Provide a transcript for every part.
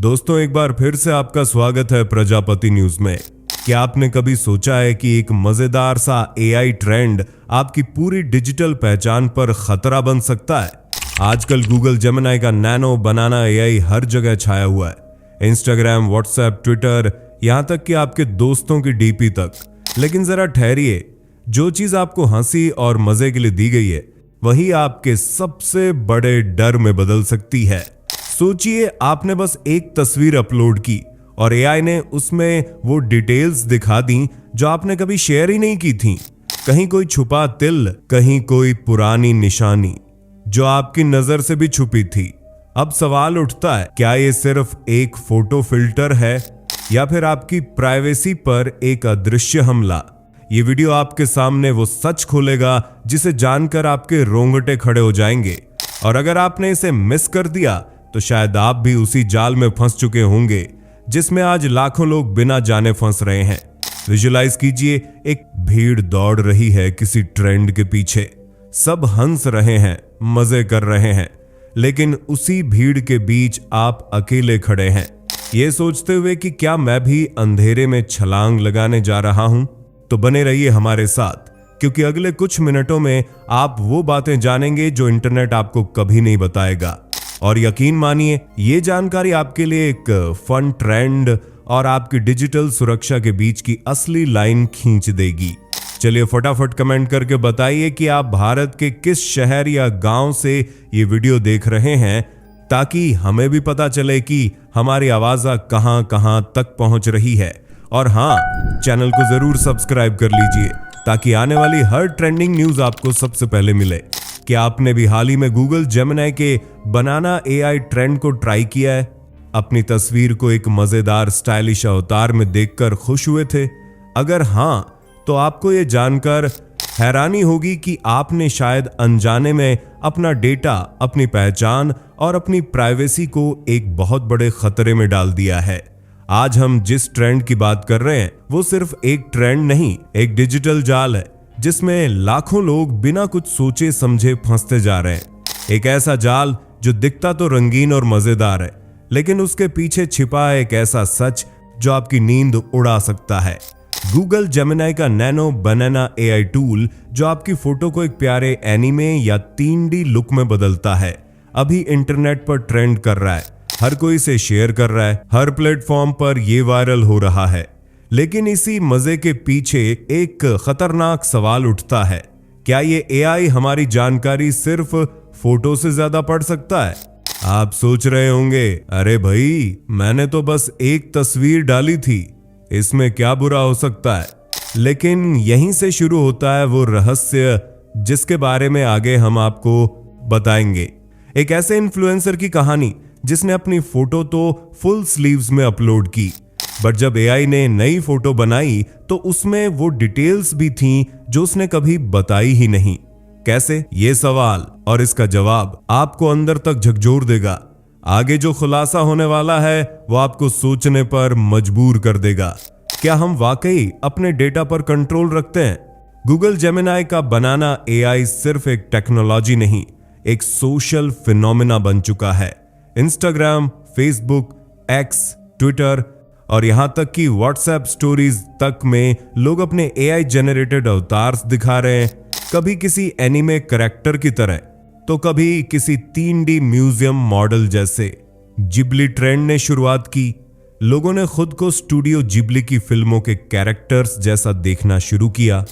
दोस्तों, एक बार फिर से आपका स्वागत है प्रजापति न्यूज में। क्या आपने कभी सोचा है कि एक मजेदार सा एआई ट्रेंड आपकी पूरी डिजिटल पहचान पर खतरा बन सकता है? आजकल गूगल जेमिनी का नैनो बनाना एआई हर जगह छाया हुआ है। इंस्टाग्राम, व्हाट्सएप, ट्विटर, यहाँ तक कि आपके दोस्तों की डीपी तक। लेकिन जरा ठहरिए, जो चीज आपको हंसी और मजे के लिए दी गई है वही आपके सबसे बड़े डर में बदल सकती है। सोचिए, आपने बस एक तस्वीर अपलोड की और एआई ने उसमें वो डिटेल्स दिखा दी जो आपने कभी शेयर ही नहीं की थी। कहीं कोई छुपा तिल, कहीं कोई पुरानी निशानी जो आपकी नजर से भी छुपी थी। अब सवाल उठता है, क्या ये सिर्फ एक फोटो फिल्टर है या फिर आपकी प्राइवेसी पर एक अदृश्य हमला? ये वीडियो आपके सामने वो सच खोलेगा जिसे जानकर आपके रोंगटे खड़े हो जाएंगे। और अगर आपने इसे मिस कर दिया तो शायद आप भी उसी जाल में फंस चुके होंगे जिसमें आज लाखों लोग बिना जाने फंस रहे हैं। विजुलाइज कीजिए, एक भीड़ दौड़ रही है किसी ट्रेंड के पीछे। सब हंस रहे हैं, मजे कर रहे हैं, लेकिन उसी भीड़ के बीच आप अकेले खड़े हैं, ये सोचते हुए कि क्या मैं भी अंधेरे में छलांग लगाने जा रहा हूं? तो बने रहिए हमारे साथ, क्योंकि अगले कुछ मिनटों में आप वो बातें जानेंगे जो इंटरनेट आपको कभी नहीं बताएगा। और यकीन मानिए, ये जानकारी आपके लिए एक फन ट्रेंड और आपकी डिजिटल सुरक्षा के बीच की असली लाइन खींच देगी। चलिए फटाफट कमेंट करके बताइए कि आप भारत के किस शहर या गांव से ये वीडियो देख रहे हैं, ताकि हमें भी पता चले कि हमारी आवाज़ कहां कहां तक पहुंच रही है। और हाँ, चैनल को जरूर सब्सक्राइब कर लीजिए ताकि आने वाली हर ट्रेंडिंग न्यूज आपको सबसे पहले मिले। क्या आपने भी हाल ही में गूगल जेमिनी के बनाना एआई ट्रेंड को ट्राई किया है? अपनी तस्वीर को एक मजेदार स्टाइलिश अवतार में देखकर खुश हुए थे? अगर हाँ, तो आपको ये जानकर हैरानी होगी कि आपने शायद अनजाने में अपना डेटा, अपनी पहचान और अपनी प्राइवेसी को एक बहुत बड़े खतरे में डाल दिया है। आज हम जिस ट्रेंड की बात कर रहे हैं वो सिर्फ एक ट्रेंड नहीं, एक डिजिटल जाल है जिसमें लाखों लोग बिना कुछ सोचे समझे फंसते जा रहे हैं। एक ऐसा जाल जो दिखता तो रंगीन और मजेदार है, लेकिन उसके पीछे छिपा है एक ऐसा सच जो आपकी नींद उड़ा सकता है। गूगल जेमिनी का नैनो बनाना एआई टूल, जो आपकी फोटो को एक प्यारे एनीमे या 3D लुक में बदलता है, अभी इंटरनेट पर ट्रेंड कर रहा है। हर कोई इसे शेयर कर रहा है, हर प्लेटफॉर्म पर यह वायरल हो रहा है। लेकिन इसी मजे के पीछे एक खतरनाक सवाल उठता है, क्या ये एआई हमारी जानकारी सिर्फ फोटो से ज्यादा पढ़ सकता है? आप सोच रहे होंगे, अरे भाई, मैंने तो बस एक तस्वीर डाली थी, इसमें क्या बुरा हो सकता है? लेकिन यहीं से शुरू होता है वो रहस्य जिसके बारे में आगे हम आपको बताएंगे। एक ऐसे इन्फ्लुएंसर की कहानी जिसने अपनी फोटो तो फुल स्लीव्स में अपलोड की, बट जब एआई ने नई फोटो बनाई तो उसमें वो डिटेल्स भी थीं जो उसने कभी बताई ही नहीं। कैसे? ये सवाल और इसका जवाब आपको अंदर तक झकझोर देगा। आगे जो खुलासा होने वाला है वो आपको सोचने पर मजबूर कर देगा। क्या हम वाकई अपने डेटा पर कंट्रोल रखते हैं? गूगल जेमिनी का बनाना एआई सिर्फ एक टेक्नोलॉजी नहीं, एक सोशल फिनोमेना बन चुका है। इंस्टाग्राम, फेसबुक, एक्स, ट्विटर और यहां तक कि व्हाट्सएप स्टोरीज तक में लोग अपने एआई जेनरेटेड अवतार्स दिखा रहे हैं, कभी किसी एनिमे कैरेक्टर की तरह तो कभी किसी 3D म्यूजियम मॉडल जैसे। जिब्ली ट्रेंड ने शुरुआत की। लोगों ने खुद को स्टूडियो जिब्ली की फिल्मों के कैरेक्टर्स जैसा देखना शुरू किया,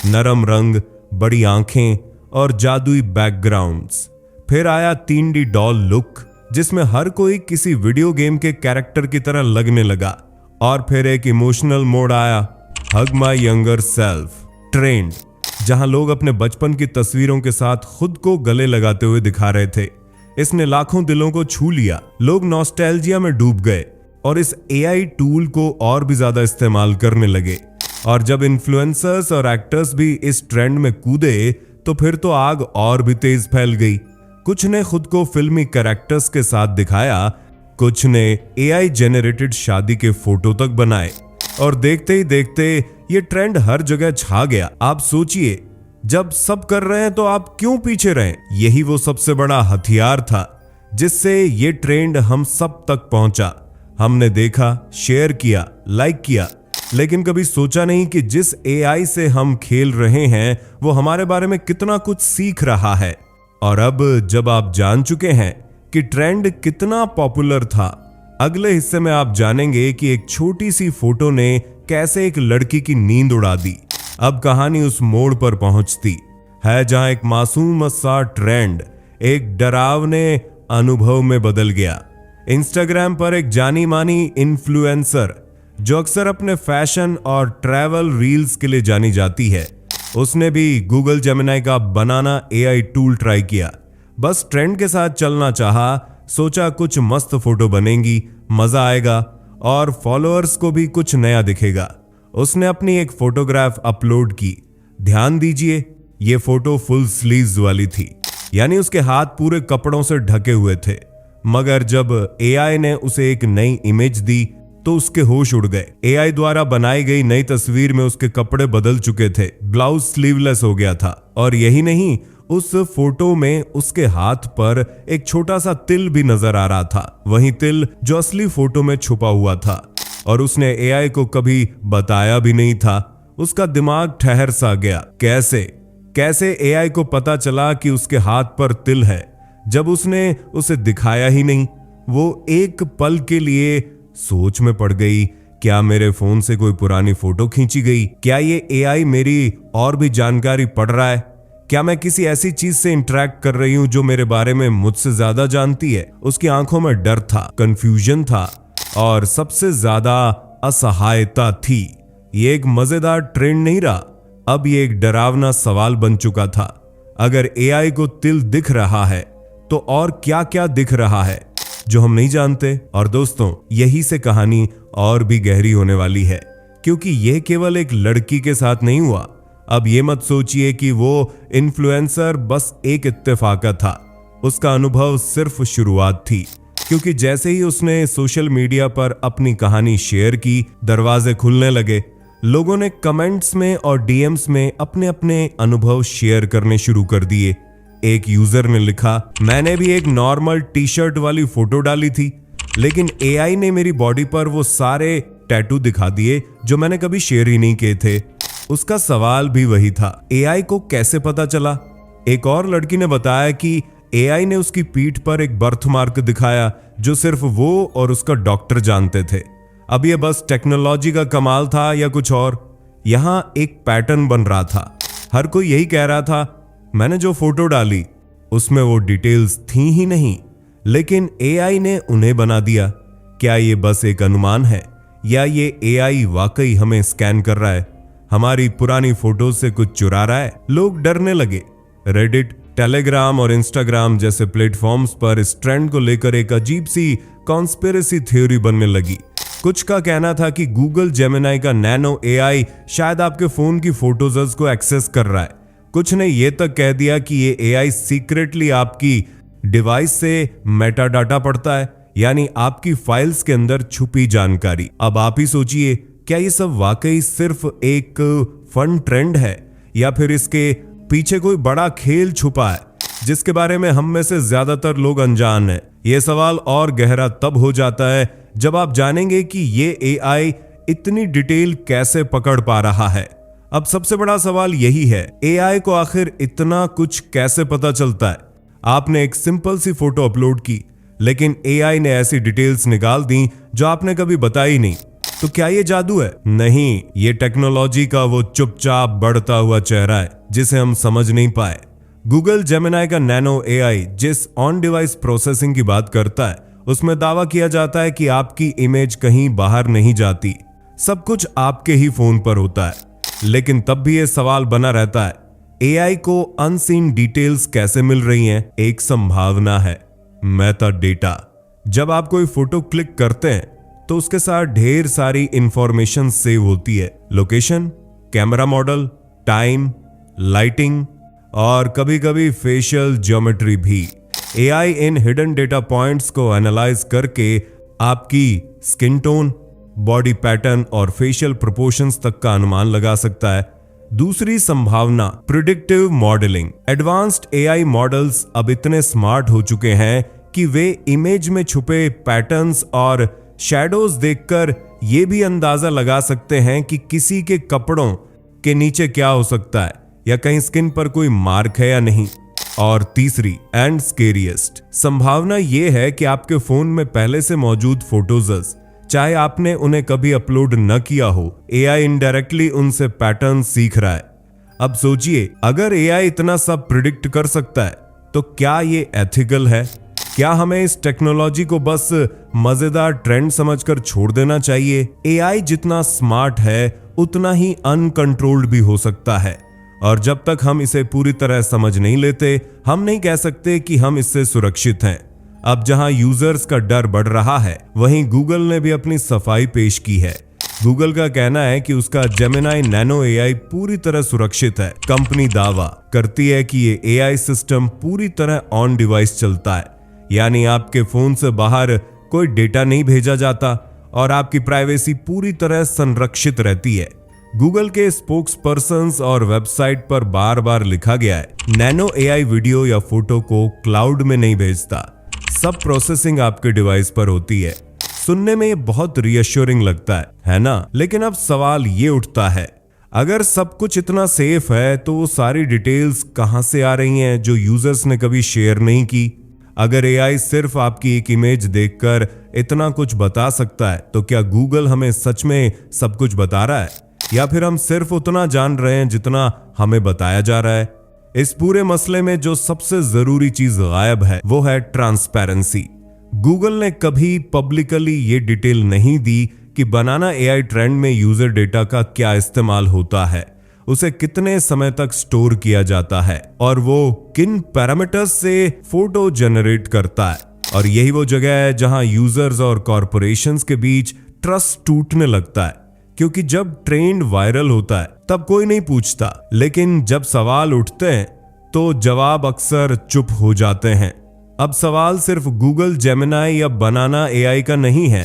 नरम रंग, बड़ी आंखें और जादुई बैकग्राउंड्स। फिर आया 3D डॉल लुक, जिसमें हर कोई किसी वीडियो गेम के कैरेक्टर की तरह लगने लगा। और फिर एक इमोशनल मोड आया, हग माई यंगर सेल्फ ट्रेंड, जहां लोग अपने बचपन की तस्वीरों के साथ खुद को गले लगाते हुए दिखा रहे थे। इसने लाखों दिलों को छू लिया। लोग नॉस्टैल्जिया में डूब गए और इस एआई टूल को और भी ज्यादा इस्तेमाल करने लगे। और जब इन्फ्लुएंसर्स और एक्टर्स भी इस ट्रेंड में कूदे तो फिर तो आग और भी तेज फैल गई। कुछ ने खुद को फिल्मी कैरेक्टर्स के साथ दिखाया, कुछ ने एआई जेनरेटेड शादी के फोटो तक बनाए, और देखते ही देखते ये ट्रेंड हर जगह छा गया। आप सोचिए, जब सब कर रहे हैं तो आप क्यों पीछे रहें? यही वो सबसे बड़ा हथियार था जिससे ये ट्रेंड हम सब तक पहुंचा। हमने देखा, शेयर किया, लाइक किया, लेकिन कभी सोचा नहीं कि जिस एआई से हम खेल रहे हैं वो हमारे बारे में कितना कुछ सीख रहा है। और अब जब आप जान चुके हैं कि ट्रेंड कितना पॉपुलर था, अगले हिस्से में आप जानेंगे कि एक छोटी सी फोटो ने कैसे एक लड़की की नींद उड़ा दी। अब कहानी उस मोड़ पर पहुंचती है जहां एक मासूम सा ट्रेंड एक डरावने अनुभव में बदल गया। इंस्टाग्राम पर एक जानी मानी इन्फ्लुएंसर जो अक्सर अपने फैशन और ट्रैवल रील्स के लिए जानी जाती है, उसने भी गूगल जेमिनी का बनाना एआई टूल ट्राई किया। बस ट्रेंड के साथ चलना चाहा, सोचा कुछ मस्त फोटो बनेंगी, मजा आएगा और फॉलोअर्स को भी कुछ नया दिखेगा। उसने अपनी एक फोटोग्राफ अपलोड की। ध्यान दीजिए, ये फोटो फुल स्लीव्स वाली थी, यानी उसके हाथ पूरे कपड़ों से ढके हुए थे। मगर जब एआई ने उसे एक नई इमेज दी तो उसके होश उड़ गए। एआई द्वारा बनाई गई नई तस्वीर में उसके कपड़े बदल चुके थे, ब्लाउज स्लीवलेस हो गया था और यही नहीं, उस फोटो में उसके हाथ पर एक छोटा सा तिल भी नजर आ रहा था, वही तिल जो असली फोटो में छुपा हुआ था और उसने एआई को कभी बताया भी नहीं था। उसका दिमाग ठहर सा गया। कैसे एआई को पता चला कि उसके हाथ पर तिल है जब उसने उसे दिखाया ही नहीं। वो एक पल के लिए सोच में पड़ गई, क्या मेरे फोन से कोई पुरानी फोटो खींची गई? क्या ये एआई मेरी और भी जानकारी पढ़ रहा है? क्या मैं किसी ऐसी चीज से इंटरेक्ट कर रही हूं जो मेरे बारे में मुझसे ज्यादा जानती है? उसकी आंखों में डर था, कंफ्यूजन था और सबसे ज्यादा असहायता थी। ये एक मजेदार ट्रेंड नहीं रहा, अब ये एक डरावना सवाल बन चुका था। अगर एआई को तिल दिख रहा है तो और क्या क्या दिख रहा है जो हम नहीं जानते? और दोस्तों, यही से कहानी और भी गहरी होने वाली है, क्योंकि यह केवल एक लड़की के साथ नहीं हुआ। अब ये मत सोचिए कि वो इन्फ्लुएंसर बस एक इत्तेफाका था। उसका अनुभव सिर्फ शुरुआत थी, क्योंकि जैसे ही उसने सोशल मीडिया पर अपनी कहानी शेयर की, दरवाजे खुलने लगे। लोगों ने कमेंट्स में और डीएम्स में अपने अपने अनुभव शेयर करने शुरू कर दिए। एक यूजर ने लिखा, मैंने भी एक नॉर्मल टी शर्ट वाली फोटो डाली थी, लेकिन एआई ने मेरी बॉडी पर वो सारे टैटू दिखा दिए जो मैंने कभी शेयर ही नहीं किए थे। उसका सवाल भी वही था, एआई को कैसे पता चला? एक और लड़की ने बताया कि एआई ने उसकी पीठ पर एक बर्थमार्क दिखाया जो सिर्फ वो और उसका डॉक्टर जानते थे। अब ये बस टेक्नोलॉजी का कमाल था या कुछ और? यहां एक पैटर्न बन रहा था। हर कोई यही कह रहा था, मैंने जो फोटो डाली उसमें वो डिटेल्स थी ही नहीं, लेकिन एआई ने उन्हें बना दिया। क्या ये बस एक अनुमान है या ये एआई वाकई हमें स्कैन कर रहा है, हमारी पुरानी फोटो से कुछ चुरा रहा है? लोग डरने लगे। रेडिट, टेलीग्राम और इंस्टाग्राम जैसे प्लेटफॉर्म्स पर इस ट्रेंड को लेकर एक अजीब सी कॉन्स्पिरेसी थ्योरी बनने लगी। कुछ का कहना था कि गूगल जेमिनी का नैनो एआई शायद आपके फोन की फोटोज को एक्सेस कर रहा है। कुछ ने यह तक कह दिया कि ये एआई सीक्रेटली आपकी डिवाइस से मेटा डाटा पढ़ता है, यानी आपकी फाइल्स के अंदर छुपी जानकारी। अब आप ही सोचिए, क्या ये सब वाकई सिर्फ एक फन ट्रेंड है या फिर इसके पीछे कोई बड़ा खेल छुपा है जिसके बारे में हम में से ज्यादातर लोग अनजान हैं? यह सवाल और गहरा तब हो जाता है जब आप जानेंगे कि ये एआई इतनी डिटेल कैसे पकड़ पा रहा है। अब सबसे बड़ा सवाल यही है, एआई को आखिर इतना कुछ कैसे पता चलता है? आपने एक सिंपल सी फोटो अपलोड की, लेकिन एआई ने ऐसी डिटेल्स निकाल दी जो आपने कभी बताई नहीं। तो क्या ये जादू है? नहीं, ये टेक्नोलॉजी का वो चुपचाप बढ़ता हुआ चेहरा है जिसे हम समझ नहीं पाए। गूगल जेमिनी का नैनो एआई जिस ऑन डिवाइस प्रोसेसिंग की बात करता है, उसमें दावा किया जाता है कि आपकी इमेज कहीं बाहर नहीं जाती, सब कुछ आपके ही फोन पर होता है। लेकिन तब भी ये सवाल बना रहता है, एआई को अनसीन डिटेल्स कैसे मिल रही हैं? एक संभावना है, मेटा डेटा। जब आप कोई फोटो क्लिक करते हैं तो उसके साथ ढेर सारी इंफॉर्मेशन सेव होती है। Location, camera model, time, lighting और कभी कभी फेशियल ज्योमेट्री भी। एआई इन हिडन डेटा पॉइंट्स को एनालाइज करके आपकी स्किन टोन, बॉडी पैटर्न और फेशियल प्रोपोर्शंस तक का अनुमान लगा सकता है। दूसरी संभावना, predictive modelling. Advanced AI models अब इतने स्मार्ट हो चुके हैं कि वे इमेज में छुपे पैटर्न्स और शैडोज देखकर ये भी अंदाजा लगा सकते हैं कि किसी के कपड़ों के नीचे क्या हो सकता है, या कहीं स्किन पर कोई मार्क है या नहीं। और तीसरी एंड स्केरियस्ट संभावना यह है कि आपके फोन में पहले से मौजूद फोटोज, चाहे आपने उन्हें कभी अपलोड न किया हो, एआई इनडायरेक्टली उनसे पैटर्न सीख रहा है। अब सोचिए, अगर एआई इतना सब प्रिडिक्ट कर सकता है तो क्या ये एथिकल है? क्या हमें इस टेक्नोलॉजी को बस मजेदार ट्रेंड समझकर छोड़ देना चाहिए? एआई जितना स्मार्ट है उतना ही अनकंट्रोल्ड भी हो सकता है, और जब तक हम इसे पूरी तरह समझ नहीं लेते, हम नहीं कह सकते कि हम इससे सुरक्षित हैं। अब जहां यूजर्स का डर बढ़ रहा है, वहीं गूगल ने भी अपनी सफाई पेश की है। गूगल का कहना है कि उसका जेमिनाई नैनो एआई पूरी तरह सुरक्षित है। कंपनी दावा करती है कि ये एआई सिस्टम पूरी तरह ऑन डिवाइस चलता है, यानी आपके फोन से बाहर कोई डेटा नहीं भेजा जाता और आपकी प्राइवेसी पूरी तरह संरक्षित रहती है। गूगल के स्पोक्स पर्सन्स और वेबसाइट पर बार बार लिखा गया है, नैनो एआई वीडियो या फोटो को क्लाउड में नहीं भेजता, सब प्रोसेसिंग आपके डिवाइस पर होती है। सुनने में ये बहुत रीअश्योरिंग लगता है ना? लेकिन अब सवाल ये उठता है, अगर सब कुछ इतना सेफ है तो वो सारी डिटेल्स कहां से आ रही हैं जो यूजर्स ने कभी शेयर नहीं की? अगर एआई सिर्फ आपकी एक इमेज देखकर इतना कुछ बता सकता है, तो क्या गूगल हमें सच में सब कुछ बता रहा है, या फिर हम सिर्फ उतना जान रहे हैं जितना हमें बताया जा रहा है? इस पूरे मसले में जो सबसे जरूरी चीज गायब है वो है ट्रांसपेरेंसी। गूगल ने कभी पब्लिकली ये डिटेल नहीं दी कि बनाना एआई ट्रेंड में यूजर डेटा का क्या इस्तेमाल होता है, उसे कितने समय तक स्टोर किया जाता है, और वो किन पैरामीटर्स से फोटो जनरेट करता है। और यही वो जगह है जहां यूजर्स और कॉरपोरेशंस के बीच ट्रस्ट टूटने लगता है, क्योंकि जब ट्रेंड वायरल होता है तब कोई नहीं पूछता, लेकिन जब सवाल उठते हैं तो जवाब अक्सर चुप हो जाते हैं। अब सवाल सिर्फ गूगल जेमिनाई या बनाना एआई का नहीं है,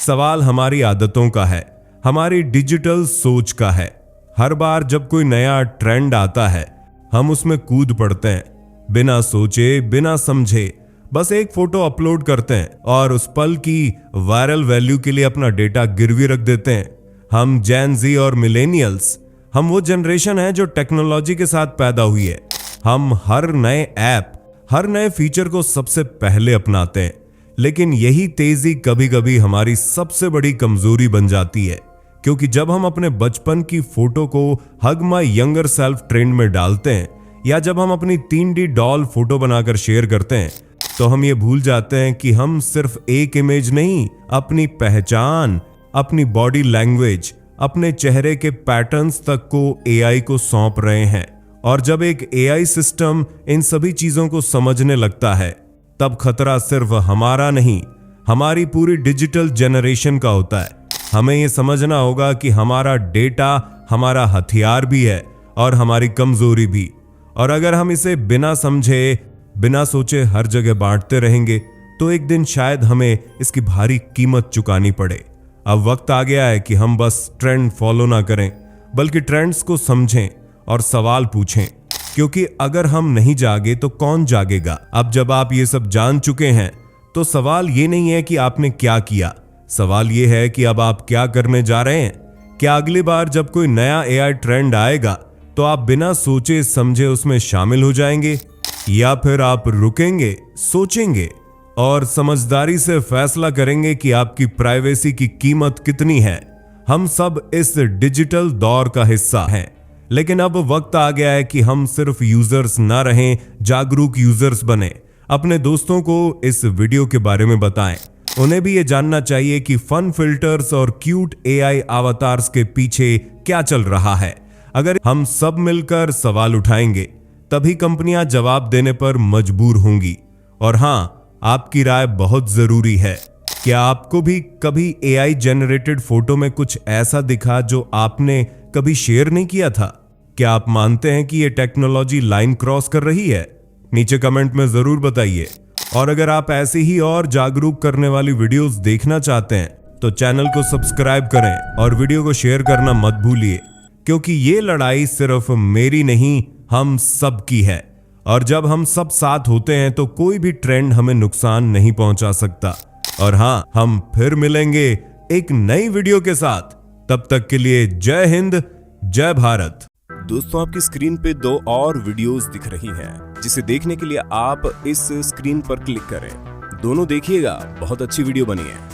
सवाल हमारी आदतों का है, हमारी डिजिटल सोच का है। हर बार जब कोई नया ट्रेंड आता है, हम उसमें कूद पड़ते हैं, बिना सोचे बिना समझे बस एक फोटो अपलोड करते हैं और उस पल की वायरल वैल्यू के लिए अपना डेटा गिरवी रख देते हैं। हम जेन जी और मिलेनियल्स, हम वो जनरेशन है जो टेक्नोलॉजी के साथ पैदा हुई है। हम हर नए ऐप, हर नए फीचर को सबसे पहले अपनाते हैं, लेकिन यही तेजी कभी कभी हमारी सबसे बड़ी कमजोरी बन जाती है, क्योंकि जब हम अपने बचपन की फोटो को हग माय यंगर सेल्फ ट्रेंड में डालते हैं, या जब हम अपनी 3D डॉल फोटो बनाकर शेयर करते हैं, तो हम ये भूल जाते हैं कि हम सिर्फ एक इमेज नहीं, अपनी पहचान, अपनी बॉडी लैंग्वेज, अपने चेहरे के पैटर्न्स तक को एआई को सौंप रहे हैं। और जब एक एआई सिस्टम इन सभी चीजों को समझने लगता है, तब खतरा सिर्फ हमारा नहीं, हमारी पूरी डिजिटल जनरेशन का होता है। हमें यह समझना होगा कि हमारा डेटा हमारा हथियार भी है और हमारी कमजोरी भी, और अगर हम इसे बिना समझे, बिना सोचे हर जगह बांटते रहेंगे, तो एक दिन शायद हमें इसकी भारी कीमत चुकानी पड़े। अब वक्त आ गया है कि हम बस ट्रेंड फॉलो ना करें, बल्कि ट्रेंड्स को समझें और सवाल पूछें, क्योंकि अगर हम नहीं जागे तो कौन जागेगा? अब जब आप ये सब जान चुके हैं, तो सवाल ये नहीं है कि आपने क्या किया, सवाल ये है कि अब आप क्या करने जा रहे हैं। क्या अगली बार जब कोई नया एआई ट्रेंड आएगा तो आप बिना सोचे समझे उसमें शामिल हो जाएंगे, या फिर आप रुकेंगे, सोचेंगे और समझदारी से फैसला करेंगे कि आपकी प्राइवेसी की कीमत कितनी है? हम सब इस डिजिटल दौर का हिस्सा हैं, लेकिन अब वक्त आ गया है कि हम सिर्फ यूजर्स ना रहें, जागरूक यूजर्स बने। अपने दोस्तों को इस वीडियो के बारे में बताएं, उन्हें भी ये जानना चाहिए कि फन फिल्टर्स और क्यूट एआई अवतार्स के पीछे क्या चल रहा है। अगर हम सब मिलकर सवाल उठाएंगे, तभी कंपनियां जवाब देने पर मजबूर होंगी। और हाँ, आपकी राय बहुत जरूरी है। क्या आपको भी कभी एआई जनरेटेड फोटो में कुछ ऐसा दिखा जो आपने कभी शेयर नहीं किया था? क्या आप मानते हैं कि ये टेक्नोलॉजी लाइन क्रॉस कर रही है? नीचे कमेंट में जरूर बताइए। और अगर आप ऐसी ही और जागरूक करने वाली वीडियोस देखना चाहते हैं, तो चैनल को सब्सक्राइब करें और वीडियो को शेयर करना मत भूलिए, क्योंकि ये लड़ाई सिर्फ मेरी नहीं, हम सब की है। और जब हम सब साथ होते हैं तो कोई भी ट्रेंड हमें नुकसान नहीं पहुंचा सकता। और हाँ, हम फिर मिलेंगे एक नई वीडियो के साथ। तब तक के लिए जय हिंद, जय भारत। दोस्तों, आपकी स्क्रीन पे 2 और वीडियोस दिख रही हैं, जिसे देखने के लिए आप इस स्क्रीन पर क्लिक करें। दोनों देखिएगा, बहुत अच्छी वीडियो बनी है।